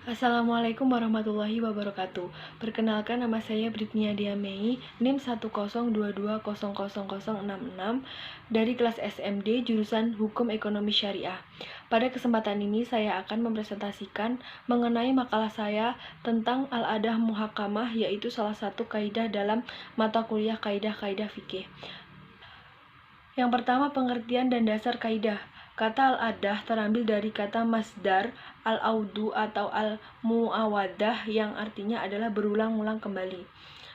Assalamualaikum warahmatullahi wabarakatuh. Perkenalkan, nama saya Britnia Diamei, NIM 102200066 dari kelas SMD jurusan Hukum Ekonomi Syariah. Pada kesempatan ini saya akan mempresentasikan mengenai makalah saya tentang Al-Adah Muhakamah, yaitu salah satu kaidah dalam mata kuliah kaidah-kaidah fikih. Yang pertama, pengertian dan dasar kaidah. Kata al-adah terambil dari kata masdar al-audu atau al-muawadah yang artinya adalah berulang-ulang kembali.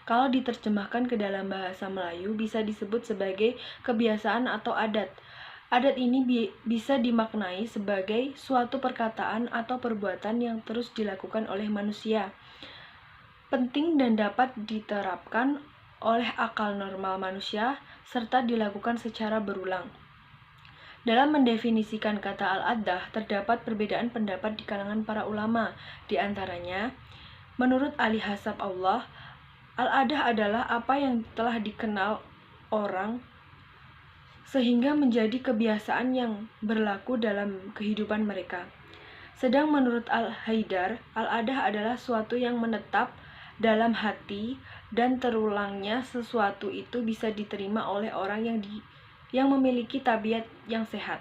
Kalau diterjemahkan ke dalam bahasa Melayu bisa disebut sebagai kebiasaan atau adat. Adat ini bisa dimaknai sebagai suatu perkataan atau perbuatan yang terus dilakukan oleh manusia. Penting dan dapat diterapkan oleh akal normal manusia serta dilakukan secara berulang. Dalam mendefinisikan kata al-adah, terdapat perbedaan pendapat di kalangan para ulama. Di antaranya, menurut ahli hasab Allah, al-adah adalah apa yang telah dikenal orang sehingga menjadi kebiasaan yang berlaku dalam kehidupan mereka. Sedang menurut Al-Haidar, al-adah adalah suatu yang menetap dalam hati dan terulangnya sesuatu itu bisa diterima oleh orang yang memiliki tabiat yang sehat.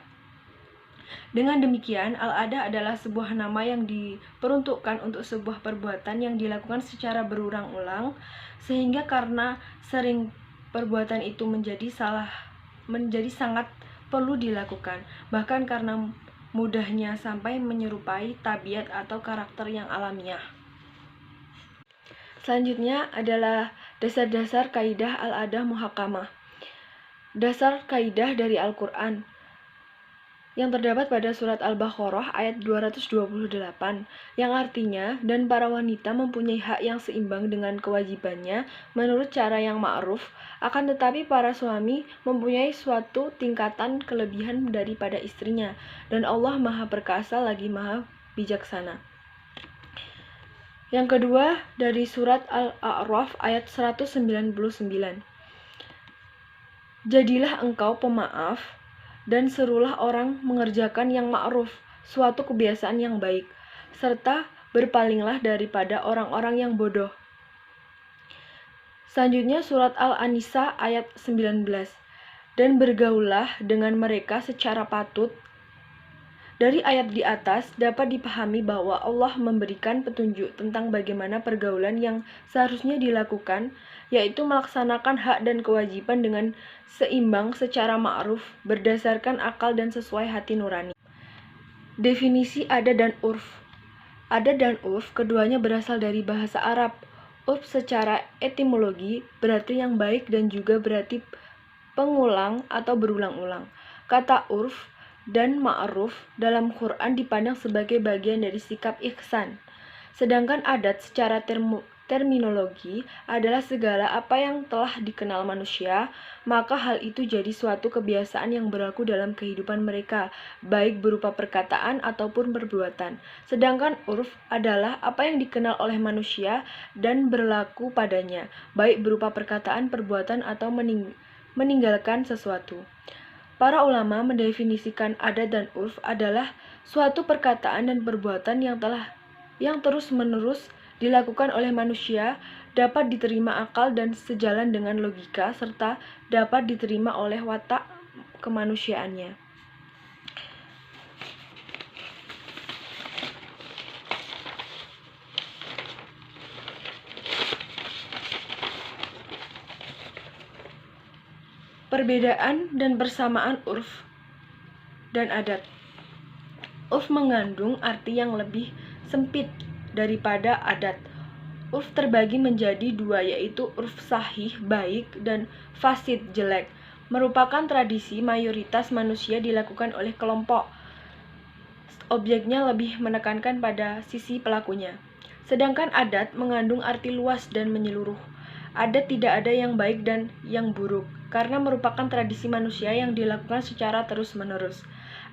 Dengan demikian, al-adah adalah sebuah nama yang diperuntukkan untuk sebuah perbuatan yang dilakukan secara berulang-ulang, sehingga karena sering perbuatan itu menjadi sangat perlu dilakukan, bahkan karena mudahnya sampai menyerupai tabiat atau karakter yang alamiah. Selanjutnya adalah dasar-dasar kaidah al-adah muhakamah. Dasar kaidah dari Al-Quran yang terdapat pada surat Al-Baqarah ayat 228, yang artinya, dan para wanita mempunyai hak yang seimbang dengan kewajibannya menurut cara yang ma'ruf, akan tetapi para suami mempunyai suatu tingkatan kelebihan daripada istrinya, dan Allah Maha Perkasa lagi Maha Bijaksana. Yang kedua, dari surat Al-A'raf ayat 199. Jadilah engkau pemaaf dan serulah orang mengerjakan yang ma'ruf, suatu kebiasaan yang baik, serta berpalinglah daripada orang-orang yang bodoh. Selanjutnya surat Al-An-Nisa ayat 19. Dan bergaullah dengan mereka secara patut. Dari ayat di atas dapat dipahami bahwa Allah memberikan petunjuk tentang bagaimana pergaulan yang seharusnya dilakukan, yaitu melaksanakan hak dan kewajiban dengan seimbang secara ma'ruf, berdasarkan akal dan sesuai hati nurani. Definisi adat dan urf. Adat dan urf keduanya berasal dari bahasa Arab. Urf secara etimologi berarti yang baik dan juga berarti pengulang atau berulang-ulang. Kata urf dan ma'ruf dalam Quran dipandang sebagai bagian dari sikap ihsan. Sedangkan adat secara terminologi adalah segala apa yang telah dikenal manusia, maka hal itu jadi suatu kebiasaan yang berlaku dalam kehidupan mereka, baik berupa perkataan ataupun perbuatan. Sedangkan urf adalah apa yang dikenal oleh manusia dan berlaku padanya, baik berupa perkataan, perbuatan, atau meninggalkan sesuatu. Para ulama mendefinisikan adat dan urf adalah suatu perkataan dan perbuatan yang terus-menerus dilakukan oleh manusia, dapat diterima akal dan sejalan dengan logika, serta dapat diterima oleh watak kemanusiaannya. Perbedaan dan persamaan urf dan adat. Urf mengandung arti yang lebih sempit daripada adat. Urf terbagi menjadi dua, yaitu urf sahih, baik, dan fasid, jelek. Merupakan tradisi mayoritas manusia dilakukan oleh kelompok. Objeknya lebih menekankan pada sisi pelakunya. Sedangkan adat mengandung arti luas dan menyeluruh. Adat tidak ada yang baik dan yang buruk, karena merupakan tradisi manusia yang dilakukan secara terus-menerus.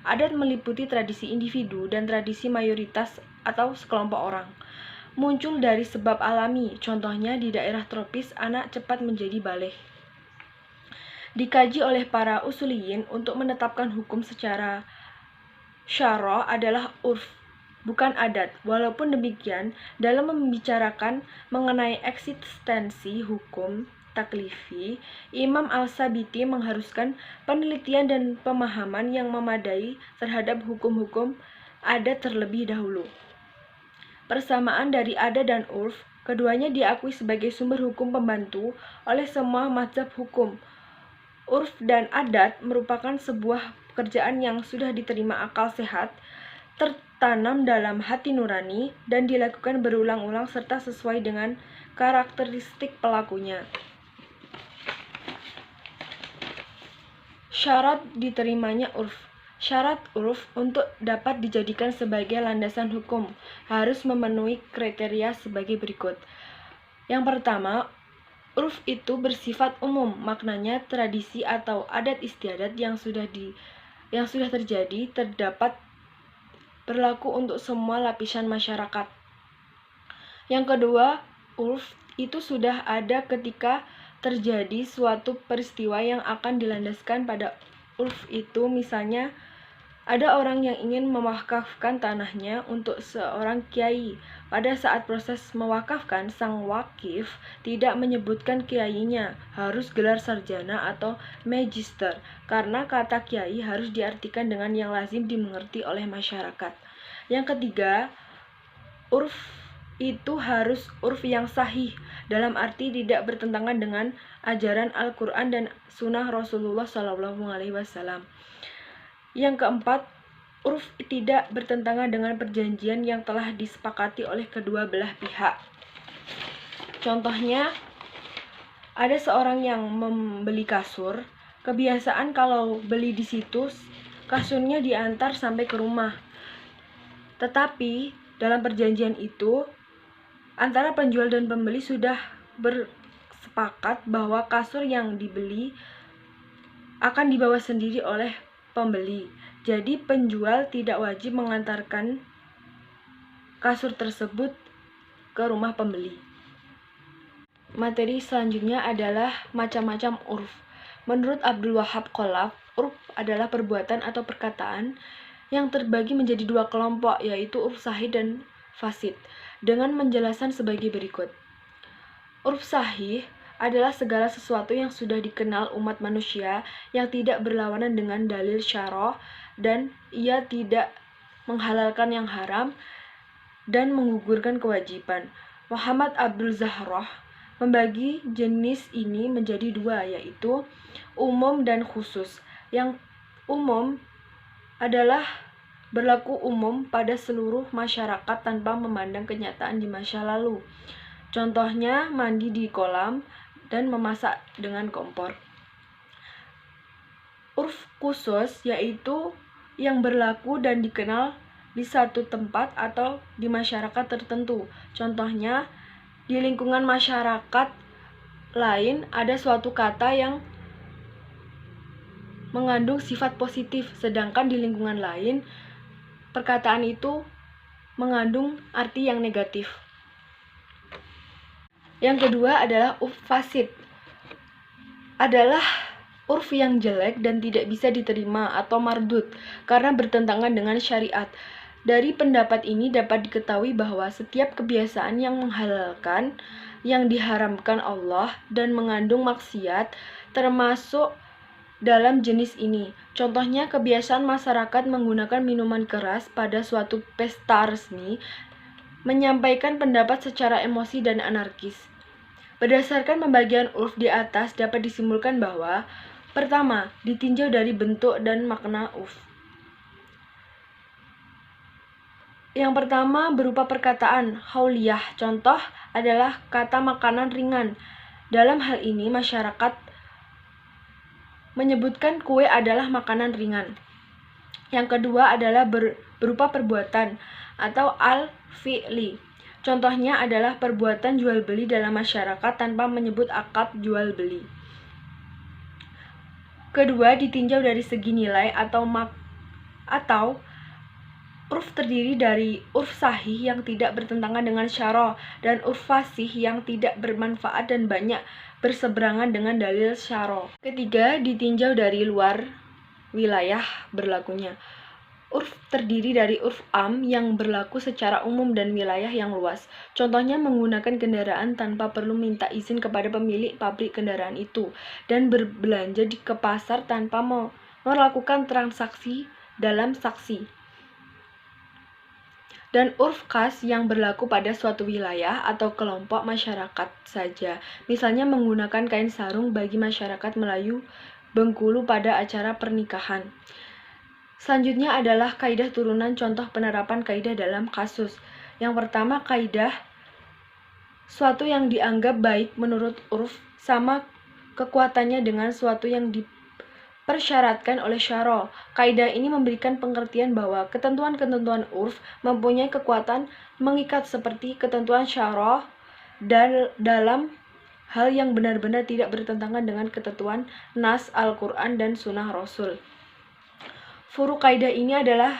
Adat meliputi tradisi individu dan tradisi mayoritas atau sekelompok orang. Muncul dari sebab alami, contohnya di daerah tropis anak cepat menjadi baligh. Dikaji oleh para usuliyin untuk menetapkan hukum secara syara' adalah urf. bukan adat. Walaupun demikian, dalam membicarakan mengenai eksistensi hukum taklifi, Imam Al-Sabiti mengharuskan penelitian dan pemahaman yang memadai terhadap hukum-hukum adat terlebih dahulu. Persamaan dari adat dan urf, keduanya diakui sebagai sumber hukum pembantu oleh semua mazhab hukum. Urf dan adat merupakan sebuah pekerjaan yang sudah diterima akal sehat, tertanam dalam hati nurani, dan dilakukan berulang-ulang serta sesuai dengan karakteristik pelakunya. Syarat diterimanya urf. Syarat urf untuk dapat dijadikan sebagai landasan hukum harus memenuhi kriteria sebagai berikut. Yang pertama, urf itu bersifat umum, maknanya tradisi atau adat istiadat yang sudah terjadi terdapat berlaku untuk semua lapisan masyarakat. Yang kedua, urf itu sudah ada ketika terjadi suatu peristiwa yang akan dilandaskan pada urf itu. Misalnya, ada orang yang ingin mewakafkan tanahnya untuk seorang kiai. Pada saat proses mewakafkan, sang wakif tidak menyebutkan kiainya, harus gelar sarjana atau magister, karena kata kiai harus diartikan dengan yang lazim dimengerti oleh masyarakat. Yang ketiga, urf itu harus urf yang sahih, dalam arti tidak bertentangan dengan ajaran Al-Quran dan sunnah Rasulullah SAW. Yang keempat, urf tidak bertentangan dengan perjanjian yang telah disepakati oleh kedua belah pihak. Contohnya, ada seorang yang membeli kasur, kebiasaan kalau beli di situs, kasurnya diantar sampai ke rumah. Tetapi dalam perjanjian itu, antara penjual dan pembeli sudah bersepakat bahwa kasur yang dibeli akan dibawa sendiri oleh pembeli. Jadi penjual tidak wajib mengantarkan kasur tersebut ke rumah pembeli. Materi selanjutnya adalah macam-macam urf. Menurut Abdul Wahab Khalaf, urf adalah perbuatan atau perkataan yang terbagi menjadi dua kelompok, yaitu urf sahih dan fasid, dengan penjelasan sebagai berikut. Urf sahih adalah segala sesuatu yang sudah dikenal umat manusia yang tidak berlawanan dengan dalil syarah dan ia tidak menghalalkan yang haram dan menggugurkan kewajiban. Muhammad Abdul Zahrah membagi jenis ini menjadi dua, yaitu umum dan khusus. Yang umum adalah berlaku umum pada seluruh masyarakat tanpa memandang kenyataan di masa lalu. Contohnya mandi di kolam dan memasak dengan kompor. Urf khusus yaitu yang berlaku dan dikenal di satu tempat atau di masyarakat tertentu. Contohnya, di lingkungan masyarakat lain ada suatu kata yang mengandung sifat positif, sedangkan di lingkungan lain perkataan itu mengandung arti yang negatif. Yang kedua adalah urf fasid. Adalah urf yang jelek dan tidak bisa diterima atau mardud karena bertentangan dengan syariat. Dari pendapat ini dapat diketahui bahwa setiap kebiasaan yang menghalalkan yang diharamkan Allah dan mengandung maksiat termasuk dalam jenis ini. Contohnya, kebiasaan masyarakat menggunakan minuman keras pada suatu pesta resmi, menyampaikan pendapat secara emosi dan anarkis. Berdasarkan pembagian urf di atas dapat disimpulkan bahwa pertama, ditinjau dari bentuk dan makna urf. Yang pertama berupa perkataan hauliyah. Contoh adalah kata makanan ringan. Dalam hal ini masyarakat menyebutkan kue adalah makanan ringan. Yang kedua adalah berupa perbuatan atau al-fi'li. Contohnya adalah perbuatan jual beli dalam masyarakat tanpa menyebut akad jual beli. Kedua, ditinjau dari segi nilai atau urf terdiri dari urf sahih yang tidak bertentangan dengan syarah dan urf fasih yang tidak bermanfaat dan banyak berseberangan dengan dalil syarah. Ketiga, ditinjau dari luar wilayah berlakunya. Urf terdiri dari urf am yang berlaku secara umum dan wilayah yang luas. Contohnya menggunakan kendaraan tanpa perlu minta izin kepada pemilik pabrik kendaraan itu, dan berbelanja ke pasar tanpa melakukan transaksi dalam saksi. Dan urf khas yang berlaku pada suatu wilayah atau kelompok masyarakat saja. Misalnya menggunakan kain sarung bagi masyarakat Melayu Bengkulu pada acara pernikahan. Selanjutnya adalah kaidah turunan contoh penerapan kaidah dalam kasus. Yang pertama, kaidah suatu yang dianggap baik menurut urf sama kekuatannya dengan suatu yang dipersyaratkan oleh syara. Kaidah ini memberikan pengertian bahwa ketentuan-ketentuan urf mempunyai kekuatan mengikat seperti ketentuan syara dalam hal yang benar-benar tidak bertentangan dengan ketentuan nas Al-Quran dan sunnah Rasul. Furu kaidah ini adalah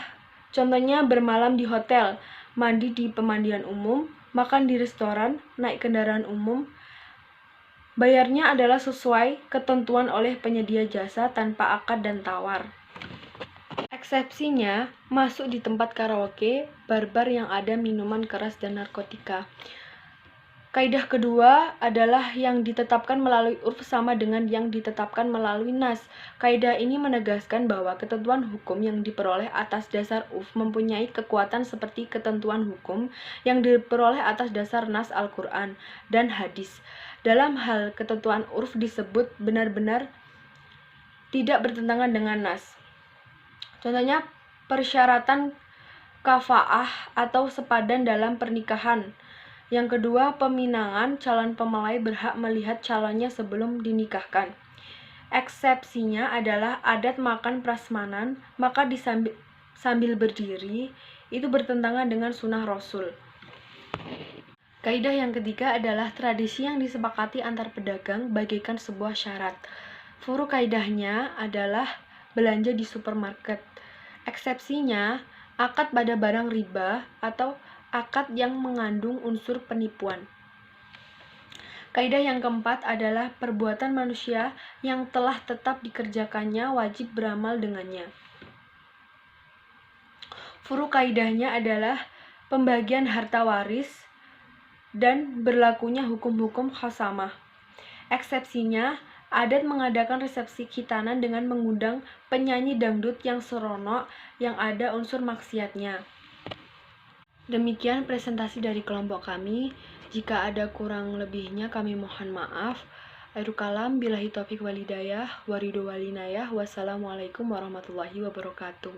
contohnya bermalam di hotel, mandi di pemandian umum, makan di restoran, naik kendaraan umum. Bayarnya adalah sesuai ketentuan oleh penyedia jasa tanpa akad dan tawar. Eksepsinya, masuk di tempat karaoke, bar-bar yang ada minuman keras dan narkotika. Kaidah kedua adalah yang ditetapkan melalui urf sama dengan yang ditetapkan melalui nas. Kaidah ini menegaskan bahwa ketentuan hukum yang diperoleh atas dasar urf mempunyai kekuatan seperti ketentuan hukum yang diperoleh atas dasar nas Al-Quran dan hadis. Dalam hal ketentuan urf disebut benar-benar tidak bertentangan dengan nas. Contohnya persyaratan kafaah atau sepadan dalam pernikahan. Yang kedua, peminangan calon mempelai berhak melihat calonnya sebelum dinikahkan. Eksepsinya adalah adat makan prasmanan, maka sambil berdiri, itu bertentangan dengan sunnah Rasul. Kaidah yang ketiga adalah tradisi yang disepakati antar pedagang bagaikan sebuah syarat. Furu kaidahnya adalah belanja di supermarket. Eksepsinya, akad pada barang riba atau akad yang mengandung unsur penipuan. Kaidah yang keempat adalah perbuatan manusia yang telah tetap dikerjakannya wajib beramal dengannya. Furu kaidahnya adalah pembagian harta waris dan berlakunya hukum-hukum khasamah. Eksepsinya, adat mengadakan resepsi khitanan dengan mengundang penyanyi dangdut yang seronok yang ada unsur maksiatnya. Demikian presentasi dari kelompok kami. Jika ada kurang lebihnya kami mohon maaf. Akhirul kalam, billahi taufiq walhidayah, waridho walinayah. Wassalamualaikum warahmatullahi wabarakatuh.